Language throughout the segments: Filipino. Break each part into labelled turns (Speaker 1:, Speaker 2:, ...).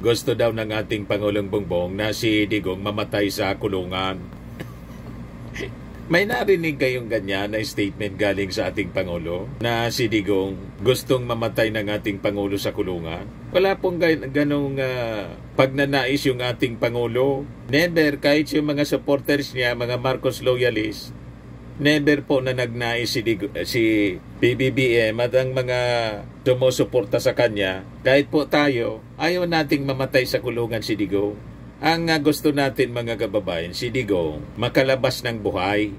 Speaker 1: Gusto daw ng ating Pangulong Bongbong na si Digong mamatay sa kulungan. May narinig kayong ganyan na statement galing sa ating Pangulo na si Digong gustong mamatay ng ating Pangulo sa kulungan? Wala pong ganong pagnanais yung ating Pangulo. Never, kahit yung mga supporters niya, mga Marcos loyalists, never po na nagnais si PBBM at ang mga sumusuporta sa kanya. Kahit po tayo, ayaw nating mamatay sa kulungan si Digong. Ang gusto natin mga kababayan, si Digong makalabas ng buhay.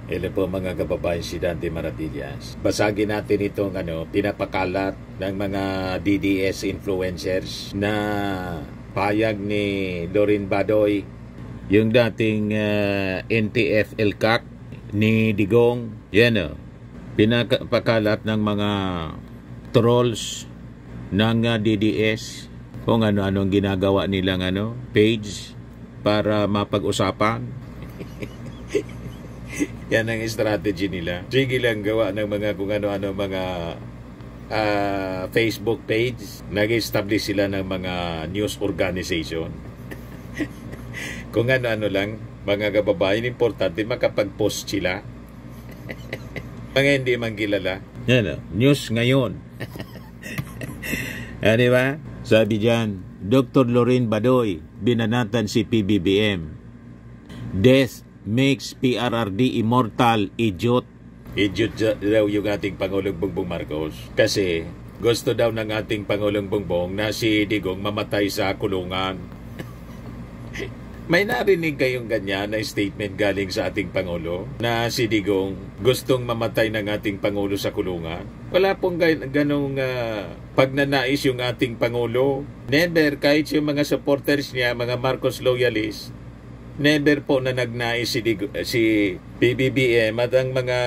Speaker 1: Hello po mga kababayan, si Dante Maravillas. Basagin natin itong pinapakalat ng mga DDS influencers na payag ni Lorin Badoy, yung dating NTF LCAC ni Digong. Yan pinapakalat ng mga trolls ng DDS kung ano-anong ginagawa nilang page para mapag-usapan. Yan ang strategy nila. Sige lang gawa ng mga kung ano-ano mga Facebook page. Nag-establish sila ng mga news organization. Kung ano-ano lang, mga kababayan, importante makapag-post sila. Mga hindi man kilala. Yan news ngayon. Di ba? Sabi dyan, Dr. Lorin Badoy, binanatan si PBBM. Death makes PRRD immortal, idiot. Idiot daw yung ating Pangulong Bongbong Marcos. Kasi gusto daw ng ating Pangulong Bongbong na si Digong mamatay sa kulungan. May narinig kayong ganyan na statement galing sa ating Pangulo na si Digong gustong mamatay ng ating Pangulo sa kulungan? Wala pong ganong pagnanais yung ating Pangulo. Never, kahit yung mga supporters niya, mga Marcos loyalists, never po na nagnais si PBBM at ang mga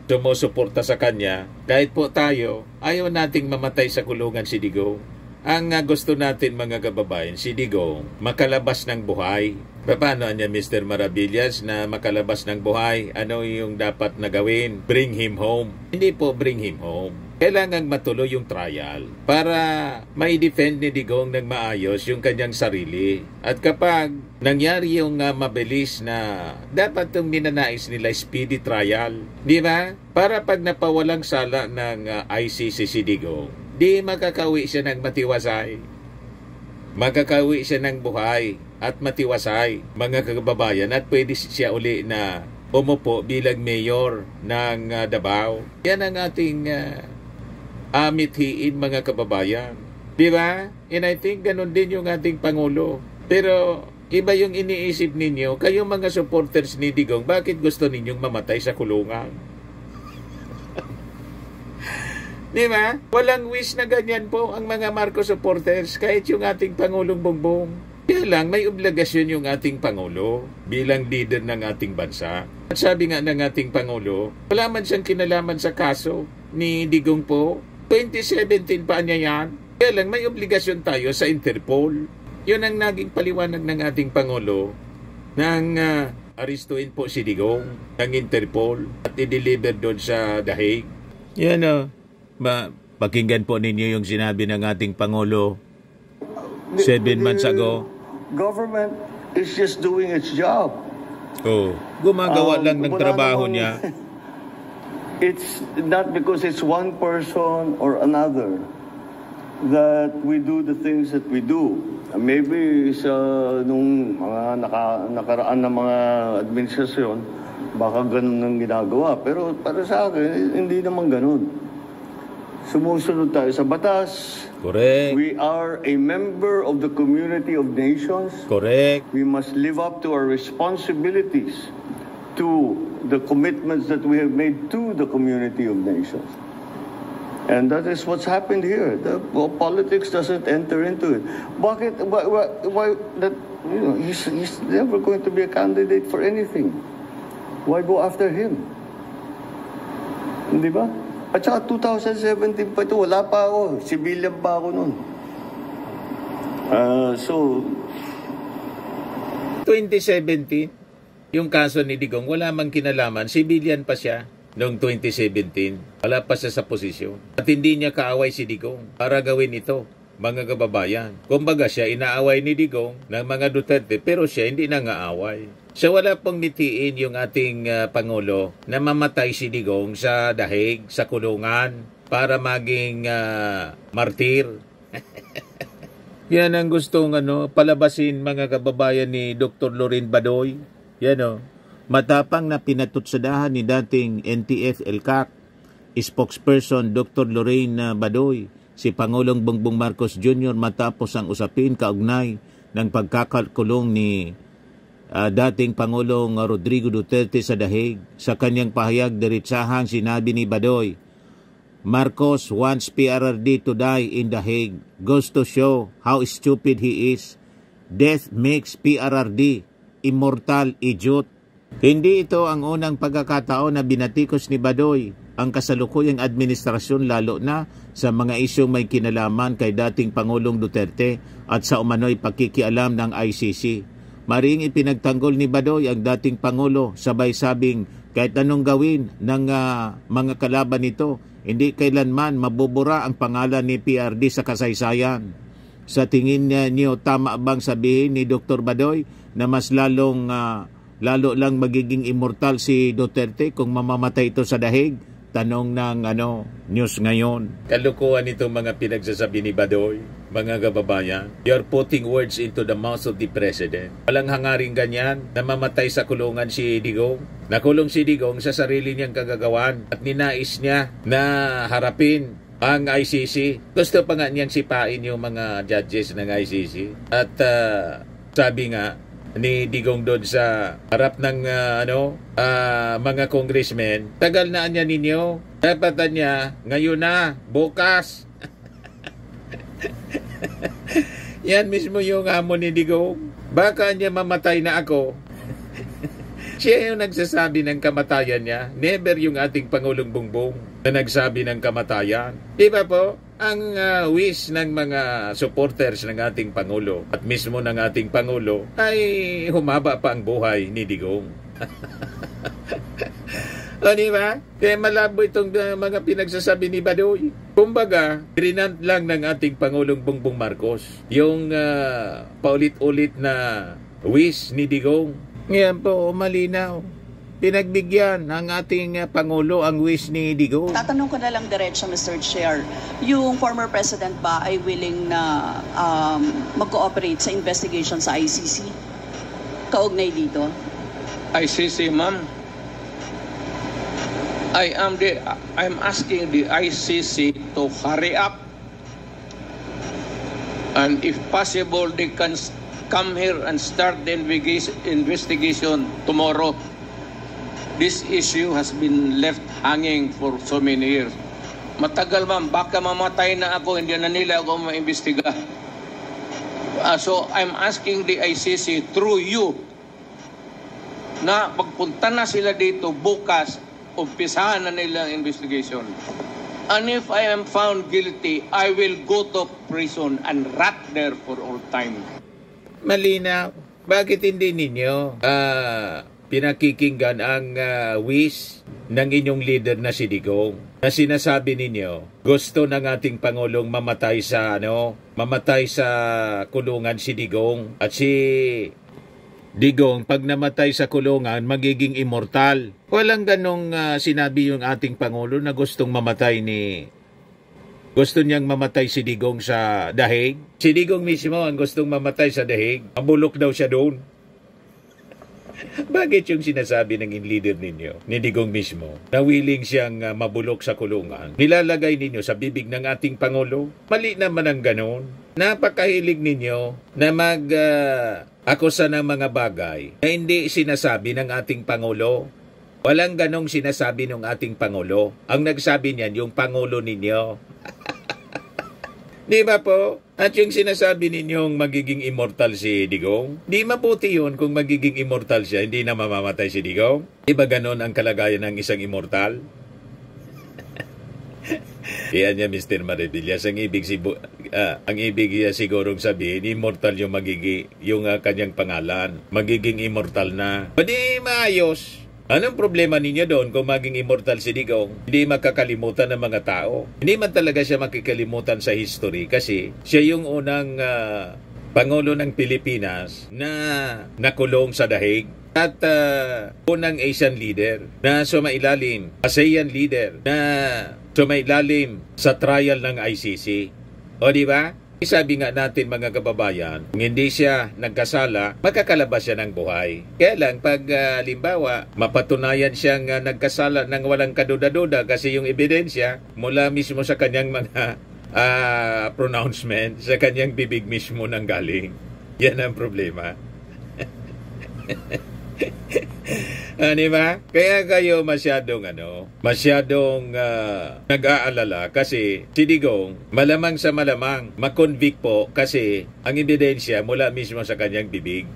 Speaker 1: sumusuporta sa kanya. Kahit po tayo, ayaw nating mamatay sa kulungan si Digong. Ang gusto natin mga kababayan, si Digong makalabas ng buhay. Paano niya Mr. Maravillas na makalabas ng buhay? Ano yung dapat na gawin? Bring him home. Hindi po bring him home. Kailangan matuloy yung trial para mai-defend ni Digong ng maayos yung kanyang sarili. At kapag nangyari yung mabilis na dapat itong minanais nila speedy trial, di ba? Para pag napawalang sala ng ICC si Digong, di makakawi siya ng matiwasay. Makakawi siya ng buhay at matiwasay, mga kababayan, at pwede siya uli na umupo bilang mayor ng Davao. Yan ang ating amithiin mga kababayan. Diba? And I think ganun din yung ating Pangulo. Pero iba yung iniisip ninyo, kayong mga supporters ni Digong, bakit gusto ninyong mamatay sa kulungan? Diba? Walang wish na ganyan po ang mga Marcos supporters, kahit yung ating Pangulong Bongbong. Kaya lang, may obligasyon yung ating Pangulo bilang leader ng ating bansa. At sabi nga ng ating Pangulo, wala man siyang kinalaman sa kaso ni Digong po. 2017 pa niya yan. Kaya lang, may obligasyon tayo sa Interpol. Yun ang naging paliwanag ng ating Pangulo nang aristuin po si Digong ng Interpol at i-deliver doon sa The Hague. Yan pakinggan po ninyo yung sinabi ng ating Pangulo 7 months ago.
Speaker 2: Government is just doing its job.
Speaker 1: Gumagawa lang ng trabaho niya.
Speaker 2: It's not because it's one person or another that we do the things that we do. Maybe sa nung mga nakaraan na mga administrasyon, baka ganun ang ginagawa. Pero para sa akin, hindi naman ganun. Sumusunod tayo sa batas.
Speaker 1: Correct.
Speaker 2: We are a member of the community of nations.
Speaker 1: Correct.
Speaker 2: We must live up to our responsibilities, to the commitments that we have made to the community of nations. And that is what's happened here. Politics doesn't enter into it. Bakit? Why that? He's never going to be a candidate for anything. Why go after him? Hindi ba? At saka 2017 pa ito, wala pa ako. Civilian pa ako nun.
Speaker 1: 2017? Yung kaso ni Digong, wala mang kinalaman. Civilian pa siya noong 2017. Wala pa siya sa posisyon. At hindi niya kaaway si Digong para gawin ito, mga kababayan. Kumbaga siya inaaway ni Digong ng mga Duterte, pero siya hindi nangaaway. Siya wala pong nitiin yung ating Pangulo na mamatay si Digong sa dahig, sa kulungan, para maging martir. Yan ang gustong palabasin, mga kababayan, ni Dr. Lorin Badoy. Yan matapang na pinatutsadahan ni dating NTF LCAC spokesperson Dr. Lorraine Badoy si Pangulong Bongbong Marcos Jr. matapos ang usapin kaugnay ng pagkakakulong ni dating Pangulong Rodrigo Duterte sa dahig. Sa kanyang pahayag, diretsahang sinabi ni Badoy, Marcos wants PRRD to die in The Hague. Goes to show how stupid he is. Death makes PRRD immortal, idiot. Hindi ito ang unang pagkakataon na binatikos ni Badoy ang kasalukuyang administrasyon, lalo na sa mga isyong may kinalaman kay dating Pangulong Duterte at sa umano'y pakikialam ng ICC. Maring ipinagtanggol ni Badoy ang dating Pangulo, sabay sabing kahit anong gawin ng mga kalaban nito, hindi kailanman mabubura ang pangalan ni PRD sa kasaysayan. Sa tingin niyo, tama bang sabihin ni Dr. Badoy na mas lalo lang magiging immortal si Duterte kung mamamatay ito sa dahig? Tanong ng news ngayon. Kalukuhan itong mga pinagsasabi ni Badoy, mga kababayan. You're putting words into the mouth of the President. Walang hangaring ganyan na mamatay sa kulungan si Digong. Nakulong si Digong sa sarili niyang kagagawan at ninais niya na harapin ang ICC. Gusto pa nga niyang sipain yung mga judges ng ICC. At sabi nga ni Digong doon sa harap ng mga congressmen, tagal na niya ninyo, dapat niya ngayon na, bukas. Yan mismo yung hamon ni Digong. Baka niya mamatay na ako. Siya yung nagsasabi ng kamatayan niya. Never yung ating Pangulong Bongbong na nagsabi ng kamatayan. Di ba po? Ang wish ng mga supporters ng ating Pangulo at mismo ng ating Pangulo ay humaba pa ang buhay ni Digong. O di ba? Kaya malabo itong mga pinagsasabi ni Badoy. Kumbaga, grinant lang ng ating Pangulong Bongbong Marcos yung paulit-ulit na wish ni Digong. Ngayon po, malinaw. Pinagbigyan ng ating Pangulo ang wish ni Digong.
Speaker 3: Tatanong ko na lang diretso, Mr. Chair. Yung former President ba ay willing na mag-cooperate sa investigation sa ICC? Kaugnay dito?
Speaker 4: ICC, ma'am? I'm asking the ICC to hurry up. And if possible, they can come here and start the investigation tomorrow. This issue has been left hanging for so many years. Matagal, ma'am, baka mamatay na ako, hindi na nila ako maimbestiga. So I'm asking the ICC through you na pagpunta na sila dito bukas, umpisahan na nila ang investigation. And if I am found guilty, I will go to prison and rot there for all time.
Speaker 1: Malinaw. Bakit hindi ninyo pinakikinggan ang wish ng inyong leader na si Digong? Na sinasabi ninyo, gusto ng ating Pangulong mamatay sa kulungan si Digong. At si Digong, pag namatay sa kulungan, magiging immortal. Walang ganong sinabi yung ating Pangulo na gusto niyang mamatay si Digong sa dahig. Si Digong mismo ang gustong mamatay sa dahig. Mabulok daw siya doon. Bakit yung sinasabi ng leader ninyo, ni Digong mismo, na willing siyang mabulok sa kulungan, nilalagay ninyo sa bibig ng ating Pangulo? Mali naman ang ganon. Napakahilig ninyo na akusa ng mga bagay na hindi sinasabi ng ating Pangulo. Walang ganong sinasabi ng ating Pangulo. Ang nagsabi niyan, yung Pangulo ninyo. Di ba po? At yung sinasabi ninyong magiging immortal si Digong, di mabuti yun kung magiging immortal siya, hindi na mamamatay si Digong. Di ba ganon ang kalagayan ng isang immortal? Kaya niya, Mr. Maribillas, ang ibig ang ibig sigurong sabihin, immortal yung yung kanyang pangalan. Magiging immortal na. Pwede maayos. Anong problema ninyo doon kung maging immortal si Digong? Hindi makakalimutan ng mga tao. Hindi man talaga siya makikalimutan sa history kasi siya yung unang Pangulo ng Pilipinas na nakulong sa dahig. At unang Asian leader na sumailalim, ASEAN leader na sumailalim sa trial ng ICC. O di ba? Sabi nga natin mga kababayan, kung hindi siya nagkasala, makakalabas siya ng buhay. Kaya lang pag limbawa, mapatunayan siyang nagkasala ng walang kaduda-duda kasi yung ebidensya mula mismo sa kanyang mga pronouncement, sa kanyang bibig mismo nang galing. Yan ang problema. Di ba? Kaya kayo masyadong nag-aalala kasi si Digong malamang sa malamang makonvict po kasi ang ebidensya mula mismo sa kanyang bibig.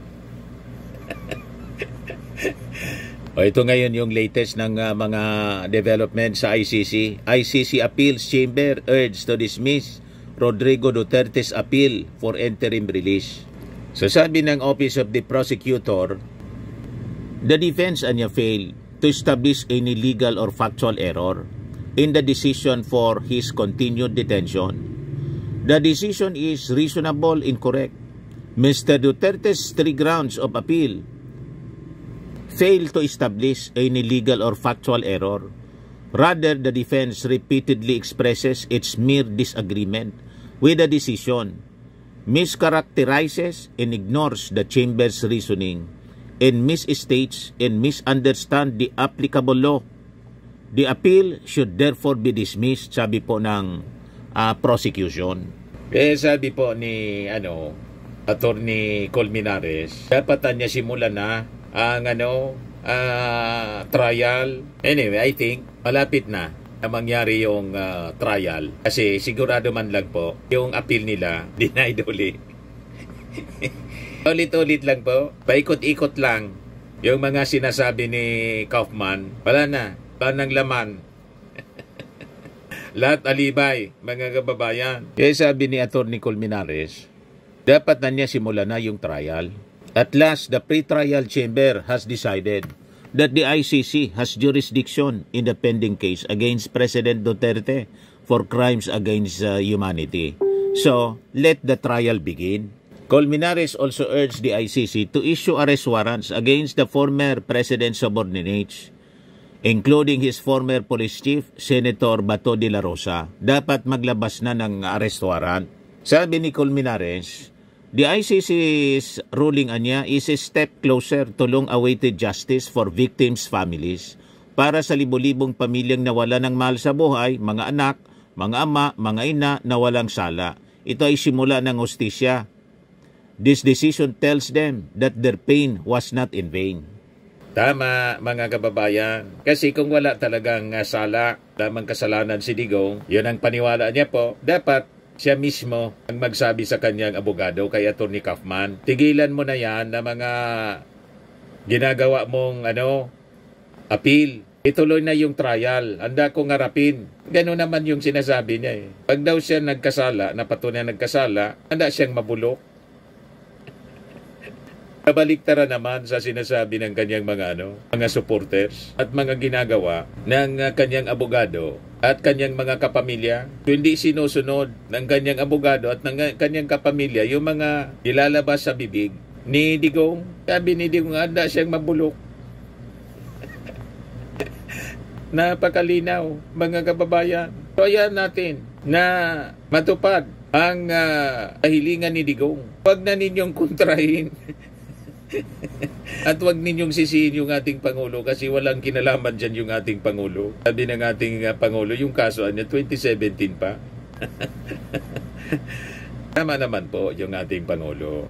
Speaker 1: Ito ngayon yung latest ng mga development sa ICC. ICC Appeals Chamber urged to dismiss Rodrigo Duterte's appeal for interim release. So sabi ng Office of the Prosecutor, the defense failed to establish any legal or factual error in the decision for his continued detention. The decision is reasonable and correct. Mr. Duterte's 3 grounds of appeal failed to establish any legal or factual error. Rather, the defense repeatedly expresses its mere disagreement with the decision, mischaracterizes and ignores the chamber's reasoning, and misstates and misunderstand the applicable law. The appeal should therefore be dismissed, sabi po ng prosecution. Sabi po ni Attorney Colmenares, dapat niya simulan na ang trial. Anyway, I think malapit na mangyari yung trial kasi sigurado man lang po yung appeal nila denied ulit. Ulit-ulit lang po, paikot-ikot lang yung mga sinasabi ni Kaufman. Wala na nang laman. Lahat alibay, mga kababayan. Kaya sabi ni Attorney Colmenares, dapat na niya simulan na yung trial. At last, the pre-trial chamber has decided that the ICC has jurisdiction in the pending case against President Duterte for crimes against humanity. So, let the trial begin. Colmenares also urged the ICC to issue arrest warrants against the former president's subordinates, including his former police chief, Senator Bato de la Rosa. Dapat maglabas na ng arrest warrant. Sabi ni Colmenares, the ICC's ruling is a step closer to long-awaited justice for victims' families para sa libo-libong pamilyang nawala ng mahal sa buhay, mga anak, mga ama, mga ina na walang sala. Ito ay simula ng hustisya. This decision tells them that their pain was not in vain. Tama, mga kababayan. Kasi kung wala talagang sala, lamang kasalanan si Digong, yun ang paniwala niya po, dapat siya mismo ang magsabi sa kanyang abogado kay Attorney Kaufman, tigilan mo na yan na mga ginagawa mong appeal. Ituloy na yung trial. Handa kong harapin. Gano'n naman yung sinasabi niya eh. Pag daw siya nagkasala, napatunay nagkasala, handa siyang mabulok. Kabaliktara naman sa sinasabi ng kanyang mga supporters at mga ginagawa ng kanyang abogado at kanyang mga kapamilya. Hindi sinusunod ng kanyang abogado at ng kanyang kapamilya yung mga ilalabas sa bibig ni Digong. Sabi ni Digong, handa siyang mabulok. Napakalinaw, mga kababayan. So ayan natin na matupad ang kahilingan ni Digong. Huwag na ninyong kontrahin. At wag ninyong sisihin yung ating Pangulo kasi walang kinalaman dyan yung ating Pangulo. Sabi ng ating Pangulo, yung kaso niya 2017 pa. Tama naman po yung ating Pangulo.